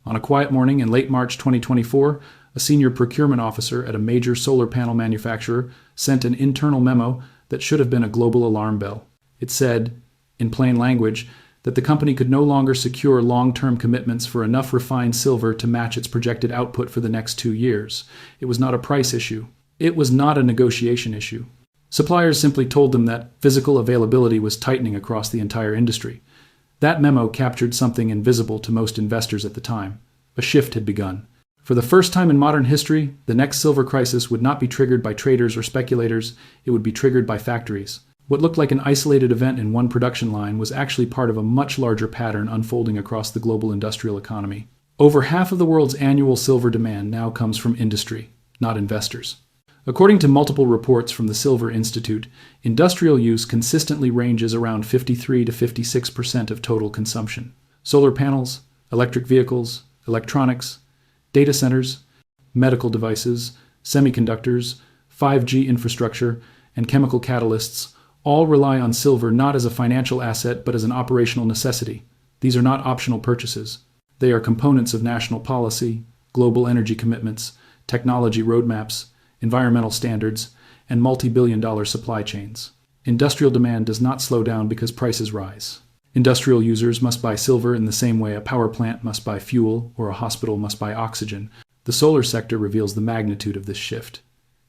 On a quiet morning in late March 2024, a senior procurement officer at a major solar panel manufacturer sent an internal memo that should have been a global alarm bell. It said, in plain language, that the company could no longer secure long-term commitments for enough refined silver to match its projected output for the next 2 years. It was not a price issue. It was not a negotiation issue. Suppliers simply told them that physical availability was tightening across the entire industry. That memo captured something invisible to most investors at the time. A shift had begun. For the first time in modern history, the next silver crisis would not be triggered by traders or speculators, it would be triggered by factories. What looked like an isolated event in one production line was actually part of a much larger pattern unfolding across the global industrial economy. Over half of the world's annual silver demand now comes from industry, not investors. According to multiple reports from the Silver Institute, industrial use consistently ranges around 53 to 56% of total consumption. Solar panels, electric vehicles, electronics, data centers, medical devices, semiconductors, 5G infrastructure, and chemical catalysts all rely on silver not as a financial asset but as an operational necessity. These are not optional purchases. They are components of national policy, global energy commitments, technology roadmaps, environmental standards, and multi-billion-dollar supply chains. Industrial demand does not slow down because prices rise. Industrial users must buy silver in the same way a power plant must buy fuel or a hospital must buy oxygen. The solar sector reveals the magnitude of this shift.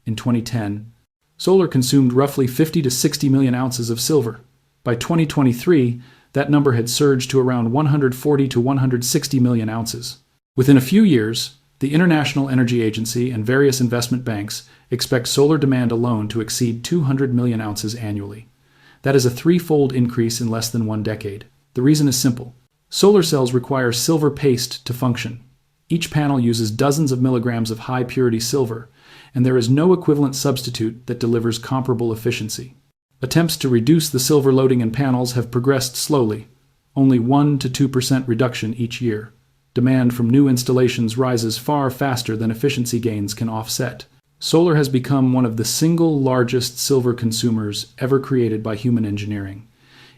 In 2010, solar consumed roughly 50 to 60 million ounces of silver. By 2023, that number had surged to around 140 to 160 million ounces. Within a few years, the International Energy Agency and various investment banks expect solar demand alone to exceed 200 million ounces annually. That is a threefold increase in less than 1 decade. The reason is simple. Solar cells require silver paste to function. Each panel uses dozens of milligrams of high-purity silver, and there is no equivalent substitute that delivers comparable efficiency. Attempts to reduce the silver loading in panels have progressed slowly, only 1 to 2% reduction each year. Demand from new installations rises far faster than efficiency gains can offset. Solar has become one of the single largest silver consumers ever created by human engineering.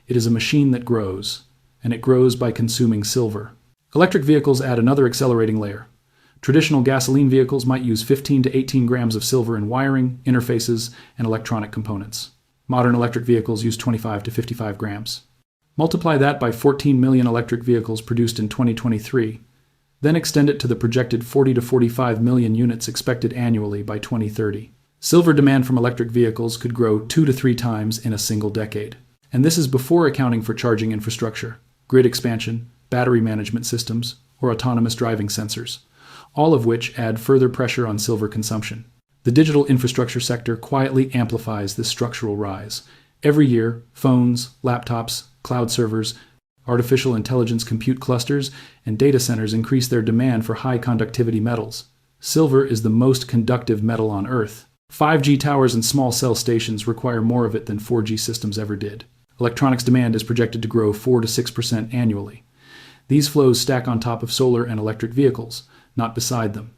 It is a machine that grows, and it grows by consuming silver. Electric vehicles add another accelerating layer. Traditional gasoline vehicles might use 15 to 18 grams of silver in wiring, interfaces, and electronic components. Modern electric vehicles use 25 to 55 grams. Multiply that by 14 million electric vehicles produced in 2023, then extend it to the projected 40 to 45 million units expected annually by 2030. Silver demand from electric vehicles could grow 2 to 3 times in a single decade. And this is before accounting for charging infrastructure, grid expansion, battery management systems, or autonomous driving sensors, all of which add further pressure on silver consumption. The digital infrastructure sector quietly amplifies this structural rise. Every year, phones, laptops, cloud servers, artificial intelligence compute clusters, and data centers increase their demand for high-conductivity metals. Silver is the most conductive metal on Earth. 5G towers and small cell stations require more of it than 4G systems ever did. Electronics demand is projected to grow 4 to 6% annually. These flows stack on top of solar and electric vehicles, not beside them.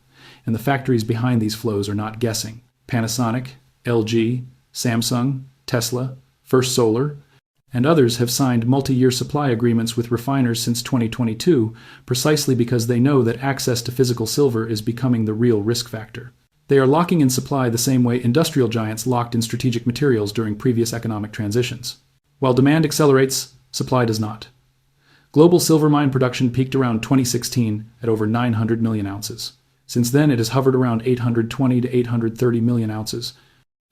And the factories behind these flows are not guessing. Panasonic, LG, Samsung, Tesla, First Solar, and others have signed multi-year supply agreements with refiners since 2022 precisely because they know that access to physical silver is becoming the real risk factor. They are locking in supply the same way industrial giants locked in strategic materials during previous economic transitions. While demand accelerates, supply does not. Global silver mine production peaked around 2016 at over 900 million ounces. Since then, it has hovered around 820 to 830 million ounces.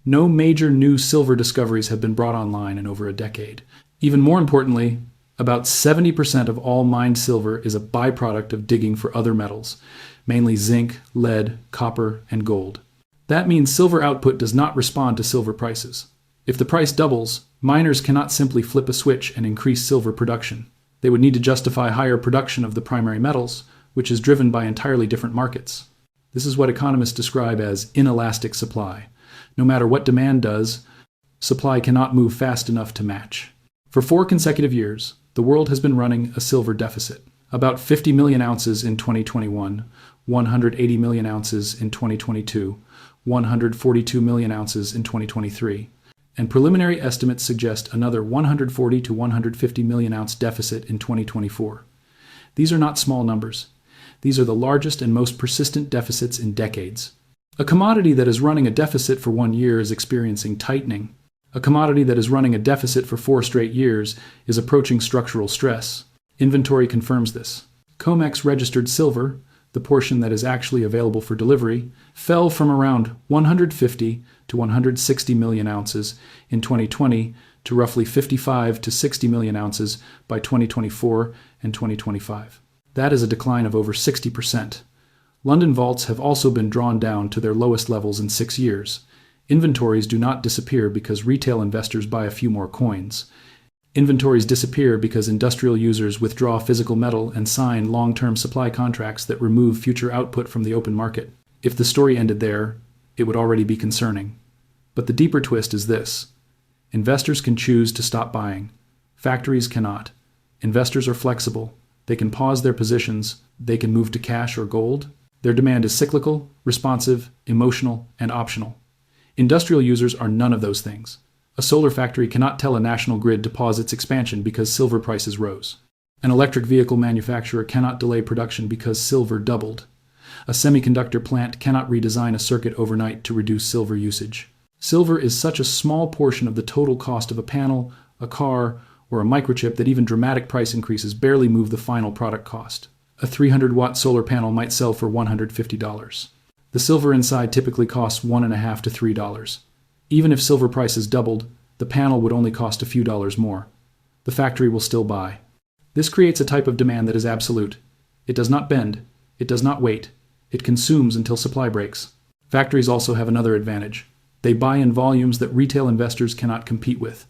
No major new silver discoveries have been brought online in over a decade. Even more importantly, about 70% of all mined silver is a byproduct of digging for other metals, mainly zinc, lead, copper, and gold. That means silver output does not respond to silver prices. If the price doubles, miners cannot simply flip a switch and increase silver production. They would need to justify higher production of the primary metals, which is driven by entirely different markets. This is what economists describe as inelastic supply. No matter what demand does, supply cannot move fast enough to match. For 4 consecutive years, the world has been running a silver deficit. About 50 million ounces in 2021, 180 million ounces in 2022, 142 million ounces in 2023, and preliminary estimates suggest another 140 to 150 million ounce deficit in 2024. These are not small numbers. These are the largest and most persistent deficits in decades. A commodity that is running a deficit for 1 year is experiencing tightening. A commodity that is running a deficit for 4 straight years is approaching structural stress. Inventory confirms this. COMEX registered silver, the portion that is actually available for delivery, fell from around 150 to 160 million ounces in 2020 to roughly 55 to 60 million ounces by 2024 and 2025. That is a decline of over 60%. London vaults have also been drawn down to their lowest levels in 6 years. Inventories do not disappear because retail investors buy a few more coins. Inventories disappear because industrial users withdraw physical metal and sign long-term supply contracts that remove future output from the open market. If the story ended there, it would already be concerning. But the deeper twist is this. Investors can choose to stop buying. Factories cannot. Investors are flexible. They can pause their positions. They can move to cash or gold. Their demand is cyclical, responsive, emotional, and optional. Industrial users are none of those things. A solar factory cannot tell a national grid to pause its expansion because silver prices rose. An electric vehicle manufacturer cannot delay production because silver doubled. A semiconductor plant cannot redesign a circuit overnight to reduce silver usage. Silver is such a small portion of the total cost of a panel, a car, or a microchip that even dramatic price increases barely move the final product cost. A 300-watt solar panel might sell for $150. The silver inside typically costs $1.50 to $3. Even if silver prices doubled, the panel would only cost a few dollars more. The factory will still buy. This creates a type of demand that is absolute. It does not bend. It does not wait. It consumes until supply breaks. Factories also have another advantage. They buy in volumes that retail investors cannot compete with.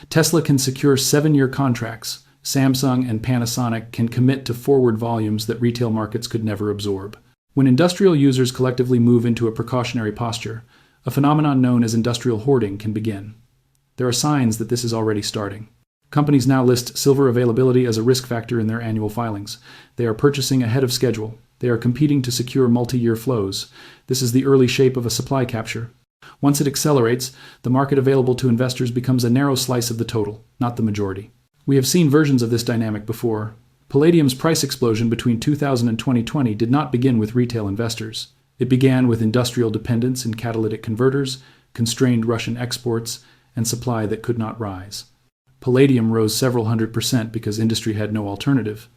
Tesla can secure 7-year contracts. Samsung and Panasonic can commit to forward volumes that retail markets could never absorb. When industrial users collectively move into a precautionary posture, a phenomenon known as industrial hoarding can begin. There are signs that this is already starting. Companies now list silver availability as a risk factor in their annual filings. They are purchasing ahead of schedule. They are competing to secure multi-year flows. This is the early shape of a supply capture. Once it accelerates, the market available to investors becomes a narrow slice of the total, not the majority. We have seen versions of this dynamic before. Palladium's price explosion between 2000 and 2020 did not begin with retail investors. It began with industrial dependence in catalytic converters, constrained Russian exports, and supply that could not rise. Palladium rose several 100% because industry had no alternative.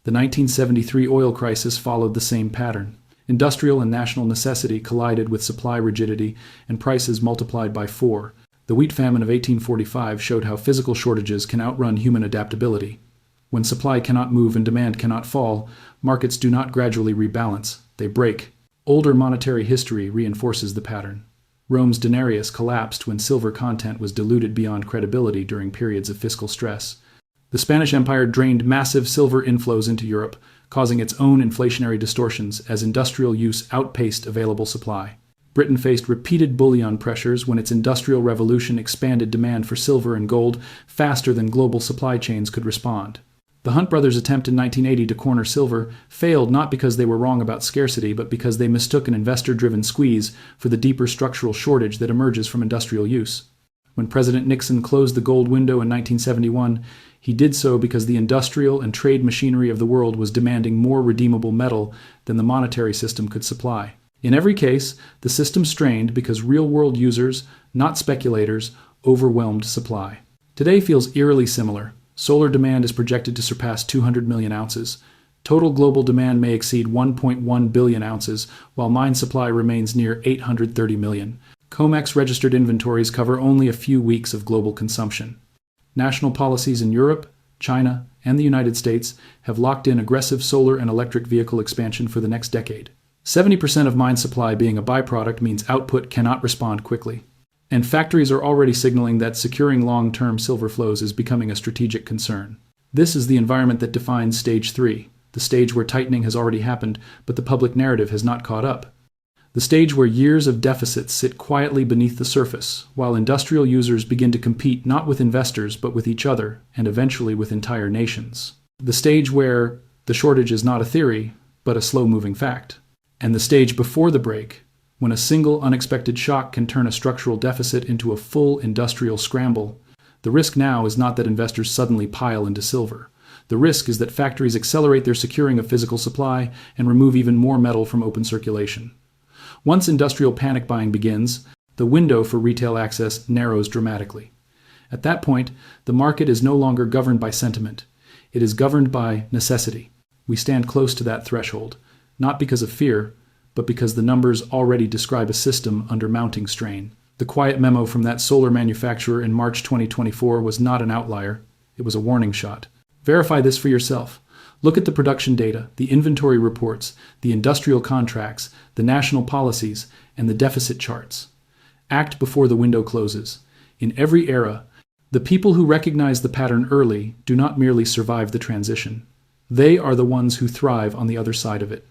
The 1973 oil crisis followed the same pattern. Industrial and national necessity collided with supply rigidity, and prices multiplied by 4. The wheat famine of 1845 showed how physical shortages can outrun human adaptability. When supply cannot move and demand cannot fall, markets do not gradually rebalance, they break. Older monetary history reinforces the pattern. Rome's denarius collapsed when silver content was diluted beyond credibility during periods of fiscal stress. The Spanish Empire drained massive silver inflows into Europe, causing its own inflationary distortions as industrial use outpaced available supply. Britain faced repeated bullion pressures when its industrial revolution expanded demand for silver and gold faster than global supply chains could respond. The Hunt brothers' attempt in 1980 to corner silver failed not because they were wrong about scarcity, but because they mistook an investor-driven squeeze for the deeper structural shortage that emerges from industrial use. When President Nixon closed the gold window in 1971, he did so because the industrial and trade machinery of the world was demanding more redeemable metal than the monetary system could supply. In every case, the system strained because real-world users, not speculators, overwhelmed supply. Today feels eerily similar. Solar demand is projected to surpass 200 million ounces. Total global demand may exceed 1.1 billion ounces, while mine supply remains near 830 million. COMEX registered inventories cover only a few weeks of global consumption. National policies in Europe, China, and the United States have locked in aggressive solar and electric vehicle expansion for the next decade. 70% of mine supply being a byproduct means output cannot respond quickly. And factories are already signaling that securing long-term silver flows is becoming a strategic concern. This is the environment that defines Stage 3, the stage where tightening has already happened, but the public narrative has not caught up. The stage where years of deficits sit quietly beneath the surface, while industrial users begin to compete not with investors but with each other, and eventually with entire nations. The stage where the shortage is not a theory, but a slow-moving fact. And the stage before the break, when a single unexpected shock can turn a structural deficit into a full industrial scramble. The risk now is not that investors suddenly pile into silver. The The risk is that factories accelerate their securing of physical supply and remove even more metal from open circulation. Once industrial panic buying begins, the window for retail access narrows dramatically. At that point, the market is no longer governed by sentiment. It is governed by necessity. We stand close to that threshold, not because of fear, but because the numbers already describe a system under mounting strain. The quiet memo from that solar manufacturer in March 2024 was not an outlier. It was a warning shot. Verify this for yourself. Look at the production data, the inventory reports, the industrial contracts, the national policies, and the deficit charts. Act before the window closes. In every era, the people who recognize the pattern early do not merely survive the transition. They are the ones who thrive on the other side of it.